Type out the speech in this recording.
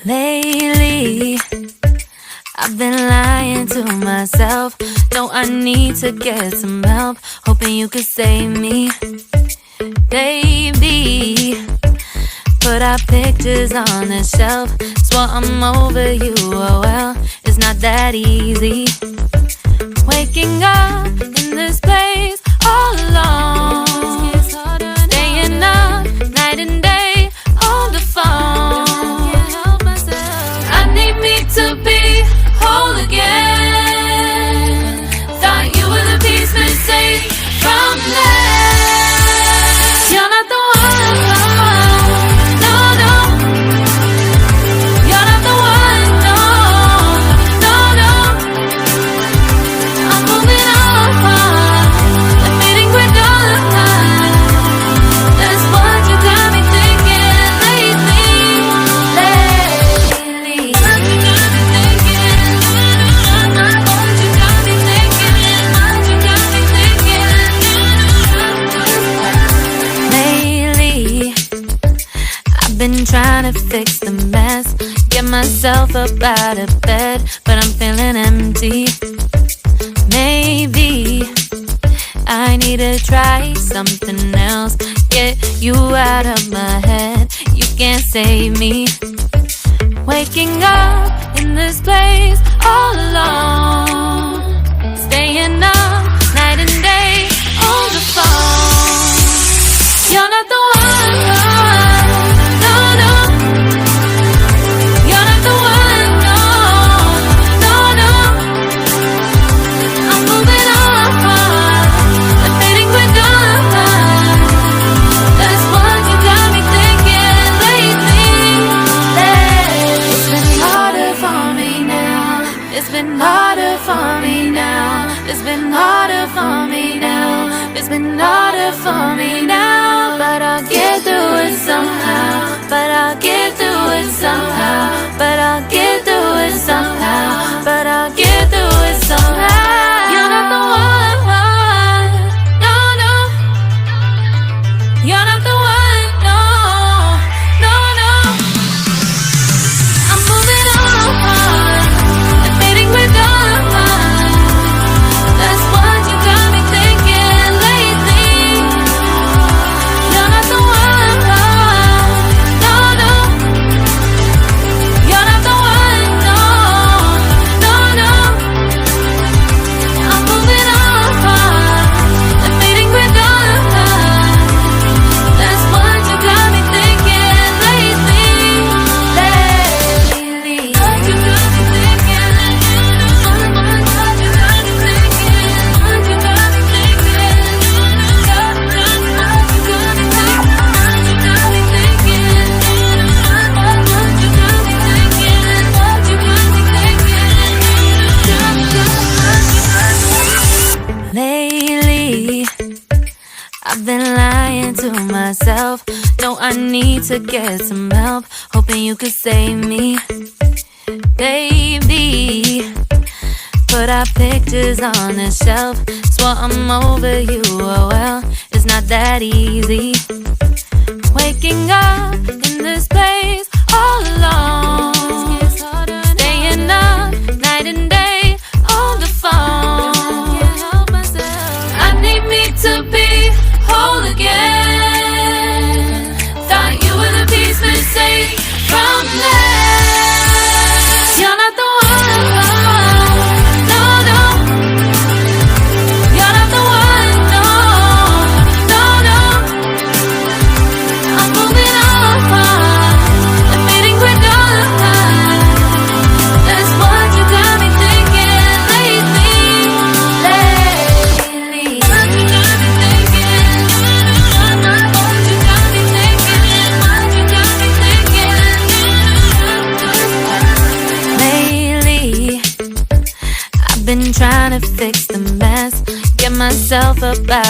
Lately, I've been lying to myself. No, I need to get some help. Hoping you could save me, baby. Put our pictures on the shelf. Swore I'm over you, oh well, it's not that easy. Waking up in this place all alone, staying up night and day on the phone. I need me to be whole again. Thought you were the piece missing from last. You're not the one, no, no. You're not the one, no, no, no. I'm moving on, the feeling we're done. That's what you got me thinking lately. What you got me thinking? What you got me thinking? What you got me thinking? Lately, I've been trying to fix the mess, get myself up out of bed, but I'm feeling empty. Maybe I need to try something else, get you out of my head. You can't save me. Waking up in this place all alone, staying up night and day on the phone. You're not the one, no, no. You're not the one, no, no, no. I'm moving on, the feeling we're done. That's what you got me thinking lately. It's been harder for me now. It's been harder for me now. It's been harder for me now. It's been harder for me now. But I'll get through it somehow. But I'll get through it somehow. But I'll get through it somehow. But I'll get through it somehow. You're not the one, no, no. You're not the one, no, no, no. I'm moving on, the feeling we're done. That's what you got me thinking lately. You're not the one, no, no. You're not the one, no, no, no. I'm moving on, the feeling we're done. That's what you got me thinking lately. What you got me thinking? What you got me thinking? What you got me thinking? What you got me thinking? What you got me thinking? What you got me thinking? Lately, I've been lying to myself. No, I need to get some help. Hoping you could save me, baby. Put our pictures on the shelf. Swore I'm over you, oh well, it's not that easy. Waking up in this place all alone, staying up night and day on the phone. I need me to be whole again. Thought you were the piece missing from last. You're not the one, no, no. You're not the one, no, no, no. I'm moving on, the feeling we're done. That's what you got me thinking lately. What you got me thinking? What you got me thinking? What you got me thinking? Lately, I've been trying to fix the mess, get myself up out